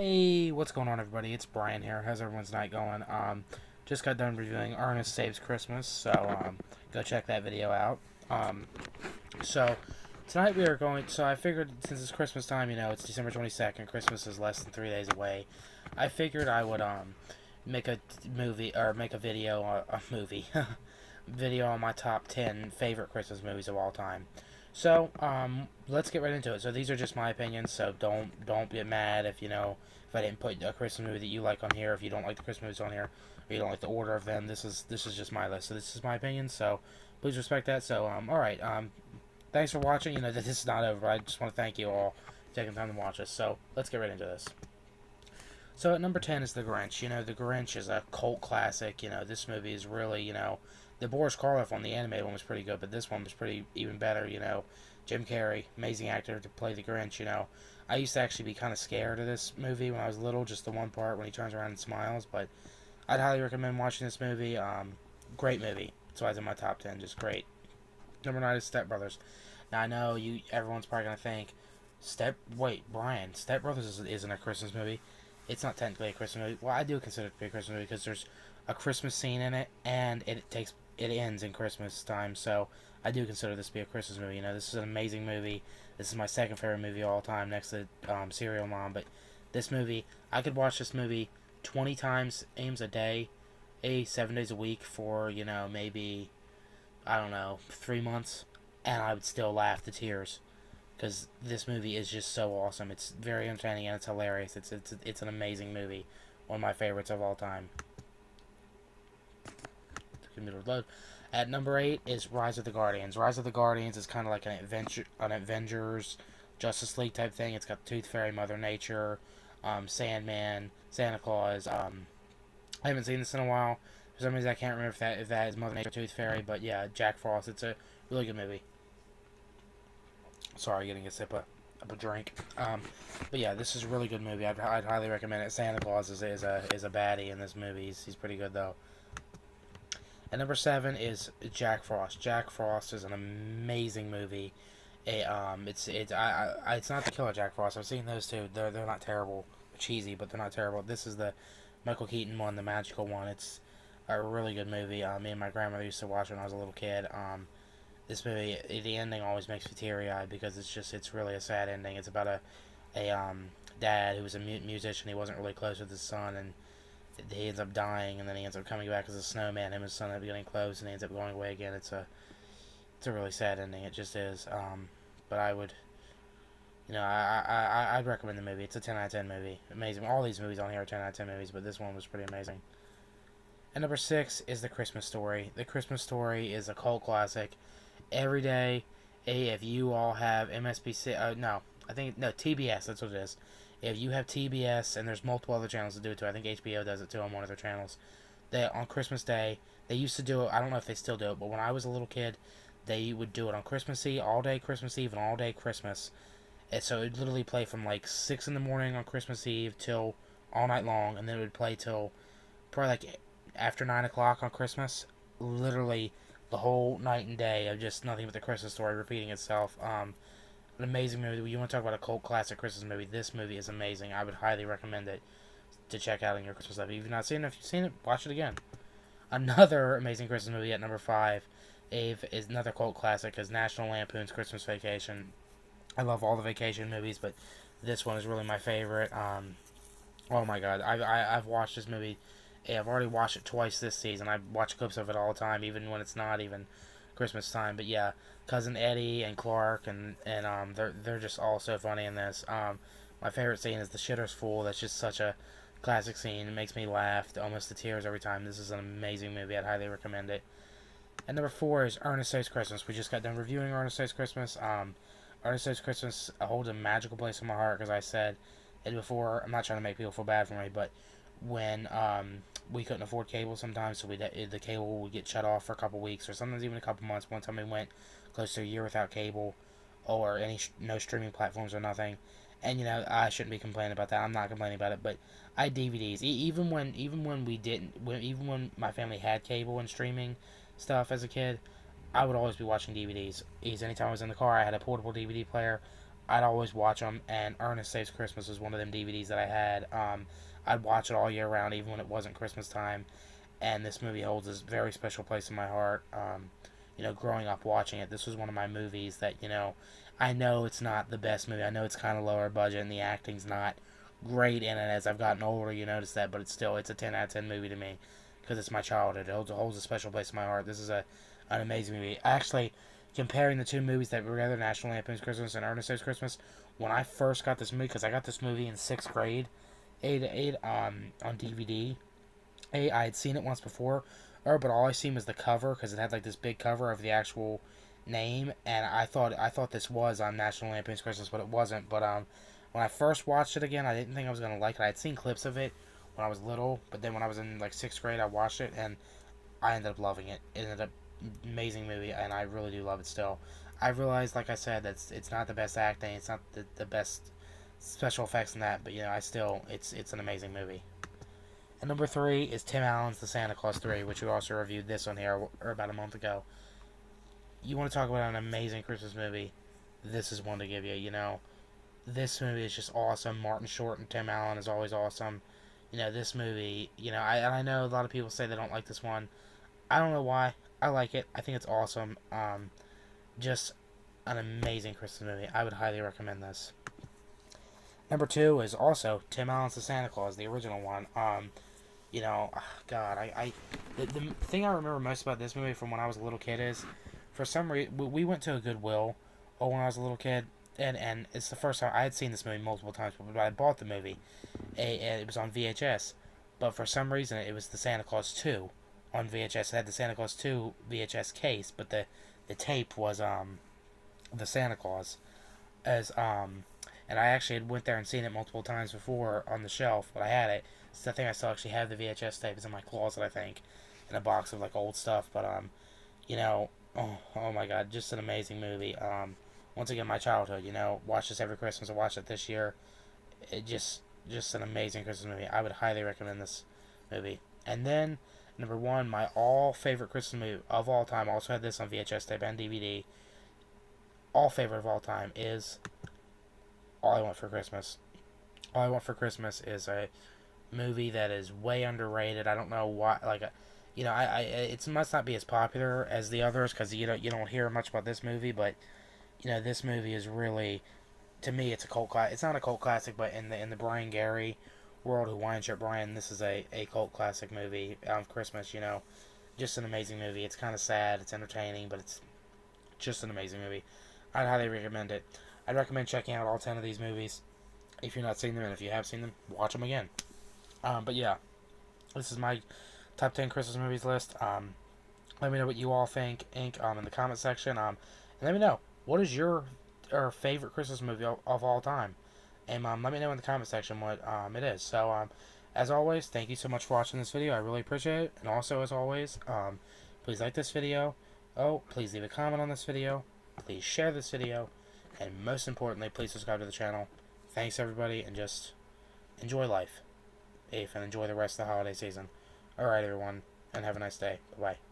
Hey, what's going on, everybody? It's Brian here. How's everyone's night going? Just got done reviewing Ernest Saves Christmas, so go check that video out. Um, so tonight we are going. So I figured since it's Christmas time, it's December 22nd. Christmas is less than 3 days away. I figured I would make a movie or make a video, a movie, video on my top 10 favorite Christmas movies of all time. So, let's get right into it. So these are just my opinions. So don't get mad if I didn't put a Christmas movie that you like on here. If you don't like the Christmas movies on here, or you don't like the order of them, this is just my list. So this is my opinion. So please respect that. So all right. Thanks for watching. This is not over. I just want to thank you all for taking time to watch us. So let's get right into this. So at number 10 is The Grinch. The Grinch is a cult classic. This movie is really, the Boris Karloff on the animated one was pretty good, but this one was pretty even better. Jim Carrey, amazing actor to play the Grinch. I used to actually be kind of scared of this movie when I was little, just the one part when he turns around and smiles, but I'd highly recommend watching this movie. Great movie. That's why it's in my top 10, just great. Number 9 is Step Brothers. Now I know everyone's probably gonna think, Brian, Step Brothers isn't a Christmas movie. It's not technically a Christmas movie. Well, I do consider it to be a Christmas movie because there's a Christmas scene in it, and it ends in Christmas time. So I do consider this to be a Christmas movie. This is an amazing movie. This is my second favorite movie of all time, next to Serial Mom. But this movie, I could watch this movie 20 times, aims a day, 7 days a week for maybe, I don't know, 3 months, and I would still laugh to tears because this movie is just so awesome. It's very entertaining and it's hilarious. It's an amazing movie, one of my favorites of all time. Load. At number 8 is Rise of the Guardians. Rise of the Guardians is kind of like an Avengers, Justice League type thing. It's got Tooth Fairy, Mother Nature, Sandman, Santa Claus. I haven't seen this in a while. For some reason, I can't remember if that is Mother Nature, or Tooth Fairy, but yeah, Jack Frost. It's a really good movie. Sorry, getting a sip of a drink. But yeah, this is a really good movie. I'd highly recommend it. Santa Claus is a baddie in this movie. He's pretty good though. And number 7 is Jack Frost. Jack Frost is an amazing movie. It's not the Killer Jack Frost. I've seen those too. They're not terrible, cheesy, but they're not terrible. This is the Michael Keaton one, the magical one. It's a really good movie. Me and my grandmother used to watch it when I was a little kid. This movie, the ending always makes me teary eyed because it's really a sad ending. It's about a dad who was a musician. He wasn't really close with his son, and he ends up dying, and then he ends up coming back as a snowman. Him and his son end up getting close, and he ends up going away again. It's a really sad ending. It just is. But I would, I'd recommend the movie. It's a 10 out of 10 movie. Amazing. All these movies on here are 10 out of 10 movies, but this one was pretty amazing. And number 6 is The Christmas Story. The Christmas Story is a cult classic. Every day, if you all have MSBC, no, TBS, that's what it is. If you have TBS, and there's multiple other channels that do it too, I think HBO does it too on one of their channels. On Christmas Day, they used to do it, I don't know if they still do it, but when I was a little kid, they would do it on Christmas Eve, all day Christmas Eve, and all day Christmas. And so it would literally play from like 6 in the morning on Christmas Eve till all night long, and then it would play till probably like after 9 o'clock on Christmas. Literally the whole night and day of just nothing but the Christmas Story repeating itself. An amazing movie. You want to talk about a cult classic Christmas movie? This movie is amazing. I would highly recommend it to check out in your Christmas life. If you've not seen it, if you've seen it, watch it again. Another amazing Christmas movie at number 5 is another cult classic, is National Lampoon's Christmas Vacation. I love all the vacation movies, but this one is really my favorite. Oh my god, I've watched this movie. Yeah, I've already watched it twice this season. I watch clips of it all the time, even when it's not even Christmas time. But yeah, cousin Eddie and Clark and they're just all so funny in this. My favorite scene is the shitter's fool. That's just such a classic scene. It makes me laugh almost to tears every time. This is an amazing movie. I'd highly recommend it. And number 4 is Ernest Saves Christmas. We just got done reviewing Ernest Saves Christmas. Ernest Saves Christmas holds a magical place in my heart, because I said it before. I'm not trying to make people feel bad for me, but when we couldn't afford cable sometimes, so the cable would get shut off for a couple weeks, or sometimes even a couple months. One time we went close to a year without cable or no streaming platforms or nothing. And I shouldn't be complaining about that. I'm not complaining about it, but I had DVDs. Even when we didn't, even when my family had cable and streaming stuff as a kid, I would always be watching DVDs. Anytime I was in the car, I had a portable DVD player. I'd always watch them. And Ernest Saves Christmas was one of them DVDs that I had. I'd watch it all year round, even when it wasn't Christmas time. And this movie holds a very special place in my heart. Growing up watching it, this was one of my movies that, I know it's not the best movie. I know it's kind of lower budget and the acting's not great in it. As I've gotten older, you notice that, but it's a 10 out of 10 movie to me because it's my childhood. It holds a special place in my heart. This is an amazing movie. Actually, comparing the two movies that were together, National Lampoon's Christmas and Ernest Saves Christmas, when I first got this movie, because I got this movie in 6th grade, on DVD. I had seen it once before, but all I seen was the cover because it had like this big cover of the actual name, and I thought this was on National Lampoon's Christmas, but it wasn't. But when I first watched it again, I didn't think I was gonna like it. I had seen clips of it when I was little, but then when I was in like 6th grade, I watched it and I ended up loving it. It ended up amazing movie, and I really do love it still. I realized, like I said, that it's not the best acting, it's not the best special effects in that, but I still it's an amazing movie. And number 3 is Tim Allen's The Santa Claus 3, which we also reviewed this on here or about a month ago. You want to talk about an amazing Christmas movie? This is one to give you. This movie is just awesome. Martin Short and Tim Allen is always awesome. This movie. I know a lot of people say they don't like this one. I don't know why. I like it. I think it's awesome. Just an amazing Christmas movie. I would highly recommend this. Number 2 is also Tim Allen's The Santa Claus, the original one. God, the thing I remember most about this movie from when I was a little kid is, for some reason, we went to a Goodwill when I was a little kid, and it's the first time I had seen this movie multiple times, but I bought the movie. It was on VHS, but for some reason it was the Santa Claus 2 on VHS. It had the Santa Claus 2 VHS case, but the tape was the Santa Claus as and I actually had went there and seen it multiple times before on the shelf, but I had it. So I think I still actually have the VHS tape. It's in my closet, I think, in a box of like old stuff. But oh my God, just an amazing movie. Once again, my childhood. Watch this every Christmas. I watched it this year. It just an amazing Christmas movie. I would highly recommend this movie. And then number 1, my all favorite Christmas movie of all time. I also had this on VHS tape and DVD. All favorite of all time is All I Want for Christmas. All I Want for Christmas is a movie that is way underrated. I don't know why. Like, it must not be as popular as the others because you don't hear much about this movie. But this movie is really, to me, it's a cult. It's not a cult classic, but in the Brian Gary world, who winds up Brian, this is a cult classic movie of Christmas. Just an amazing movie. It's kind of sad. It's entertaining, but it's just an amazing movie. I'd highly recommend it. I'd recommend checking out all 10 of these movies if you're not seeing them, and if you have seen them, watch them again. But yeah, this is my top 10 Christmas movies list. Let me know what you all think, in the comment section. And let me know, what is your favorite Christmas movie of all time? And let me know in the comment section what it is. So, as always, thank you so much for watching this video. I really appreciate it. And also, as always, please like this video. Oh, please leave a comment on this video. Please share this video. And most importantly, please subscribe to the channel. Thanks, everybody, and just enjoy life. And enjoy the rest of the holiday season. Alright, everyone, and have a nice day. Bye-bye.